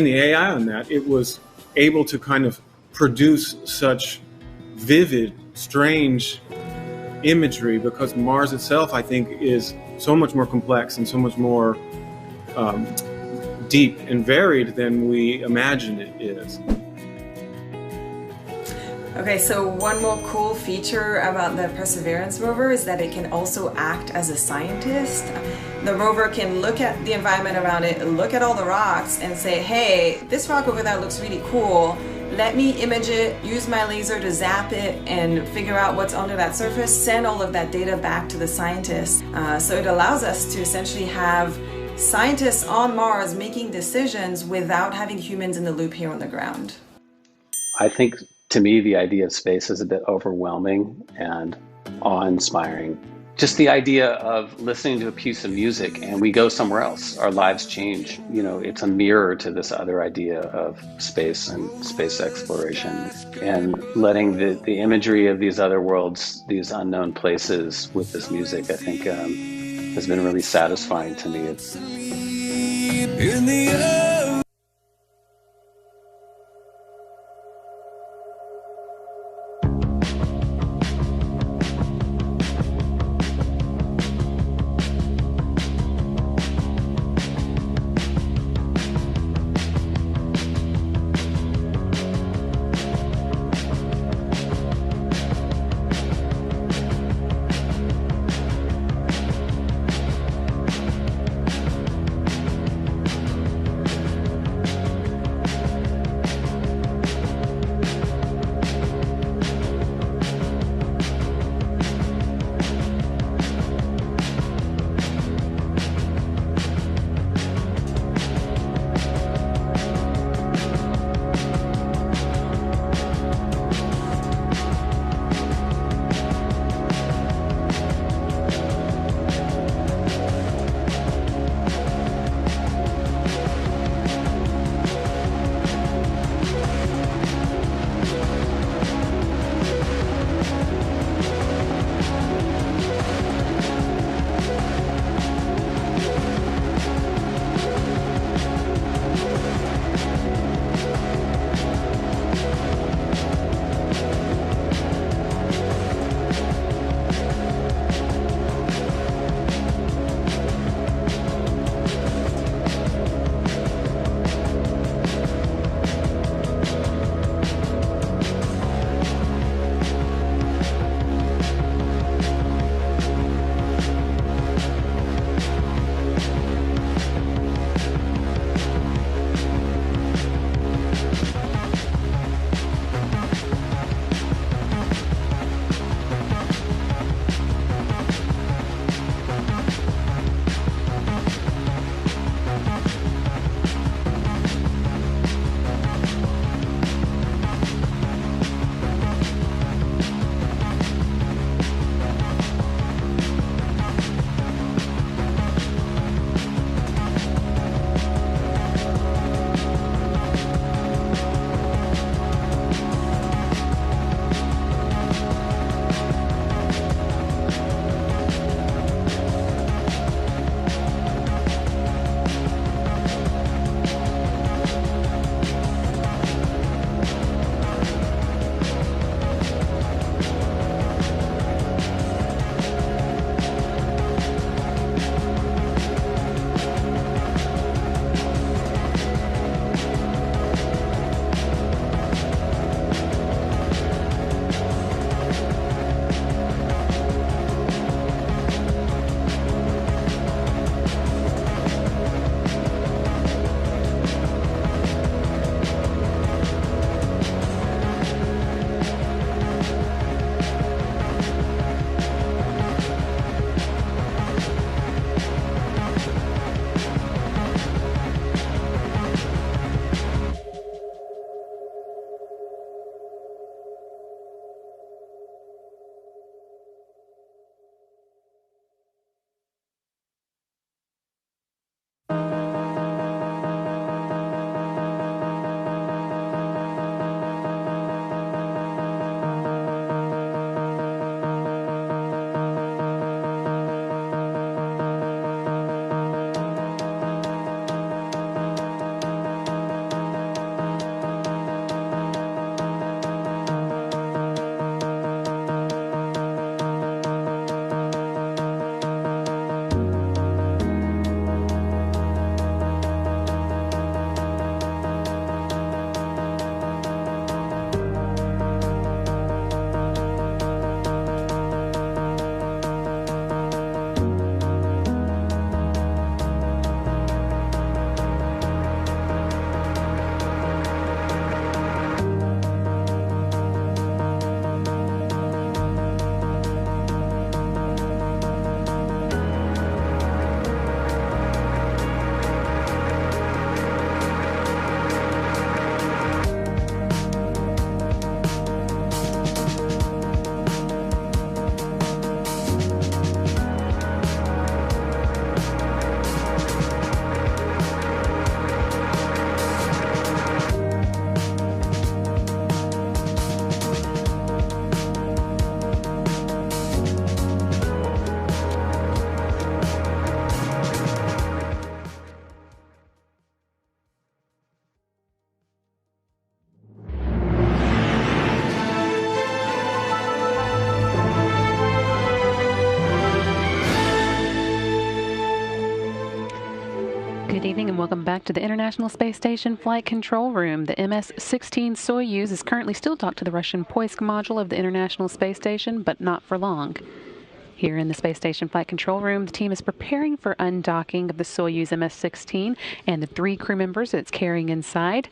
the AI on that, it was able to kind of produce such vivid, strange imagery, because Mars itself, I think, is so much more complex and so much more deep and varied than we imagine it is. Okay, so one more cool feature about the Perseverance rover is that it can also act as a scientist. The rover can look at the environment around it, look at all the rocks and say, hey, this rock over there looks really cool. Let me image it, use my laser to zap it and figure out what's under that surface, send all of that data back to the scientists. So it allows us to essentially have scientists on Mars making decisions without having humans in the loop here on the ground. I think, to me, the idea of space is a bit overwhelming and awe-inspiring. Just the idea of listening to a piece of music and we go somewhere else, our lives change. You know, it's a mirror to this other idea of space and space exploration, and letting the imagery of these other worlds, these unknown places with this music, I think has been really satisfying to me. In the air. welcome back to the International Space Station Flight Control Room. The MS-16 Soyuz is currently still docked to the Russian Poisk module of the International Space Station, but not for long. Here in the Space Station Flight Control Room, the team is preparing for undocking of the Soyuz MS-16 and the 3 crew members it's carrying inside.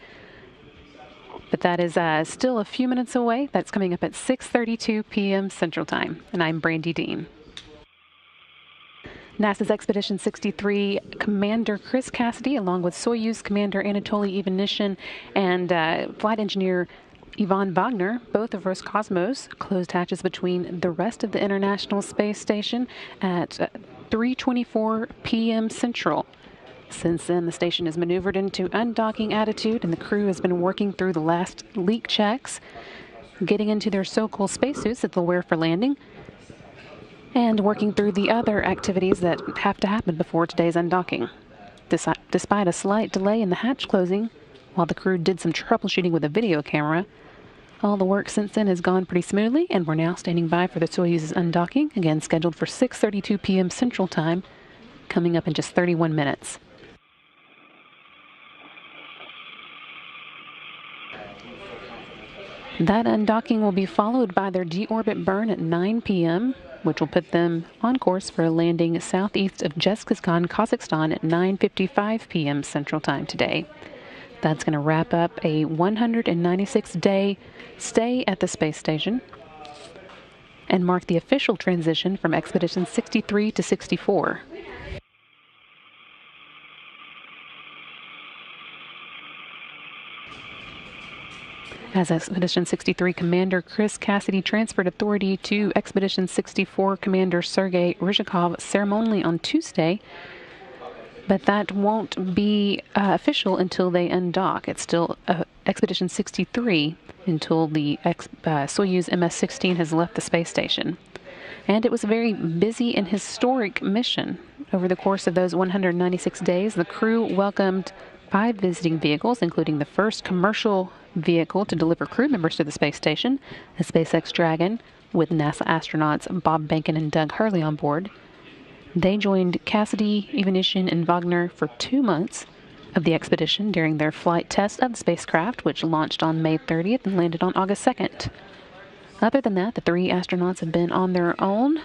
But that is still a few minutes away. That's coming up at 6:32 p.m. Central Time. And I'm Brandy Dean. NASA's Expedition 63 Commander Chris Cassidy, along with Soyuz Commander Anatoly Ivanishin and flight engineer Ivan Wagner, both of Roscosmos, closed hatches between the rest of the International Space Station at 3:24 p.m. Central. Since then, the station has maneuvered into undocking attitude, and the crew has been working through the last leak checks, getting into their so-called spacesuits that they'll wear for landing, and working through the other activities that have to happen before today's undocking. Despite a slight delay in the hatch closing, while the crew did some troubleshooting with a video camera, all the work since then has gone pretty smoothly, and we're now standing by for the Soyuz's undocking, again scheduled for 6:32 p.m. Central Time, coming up in just 31 minutes. That undocking will be followed by their deorbit burn at 9 p.m., which will put them on course for a landing southeast of Zhezkazgan, Kazakhstan at 9:55 p.m. Central Time today. That's going to wrap up a 196-day stay at the space station and mark the official transition from Expedition 63 to 64. As Expedition 63 Commander Chris Cassidy transferred authority to Expedition 64 Commander Sergei Ryzhikov ceremonially on Tuesday, but that won't be official until they undock. It's still Expedition 63 until the Soyuz MS-16 has left the space station. And it was a very busy and historic mission. Over the course of those 196 days, the crew welcomed 5 visiting vehicles, including the first commercial vehicle to deliver crew members to the space station, the SpaceX Dragon, with NASA astronauts Bob Behnken and Doug Hurley on board. They joined Cassidy, Ivanishin, and Wagner for 2 months of the expedition during their flight test of the spacecraft, which launched on May 30th and landed on August 2nd. Other than that, the 3 astronauts have been on their own,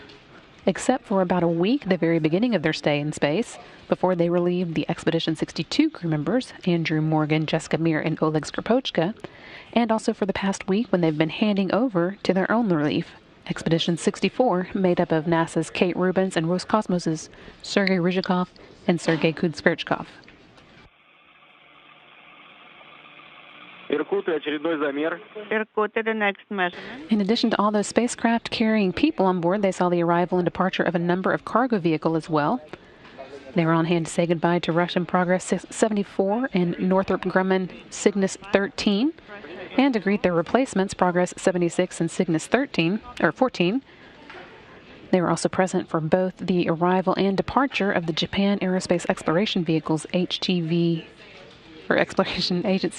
except for about a week at the very beginning of their stay in space, before they relieved the Expedition 62 crew members, Andrew Morgan, Jessica Meir, and Oleg Skropochka, and also for the past week when they've been handing over to their own relief. Expedition 64, made up of NASA's Kate Rubins and Roscosmos's Sergei Ryzhikov and Sergei Kudskirchkov. Irkut, the next measurement. In addition to all those spacecraft carrying people on board, they saw the arrival and departure of a number of cargo vehicles as well. They were on hand to say goodbye to Russian Progress 74 and Northrop Grumman Cygnus 13, and to greet their replacements, Progress 76 and Cygnus 14. They were also present for both the arrival and departure of the Japan Aerospace Exploration Vehicles HTV, or Exploration Agency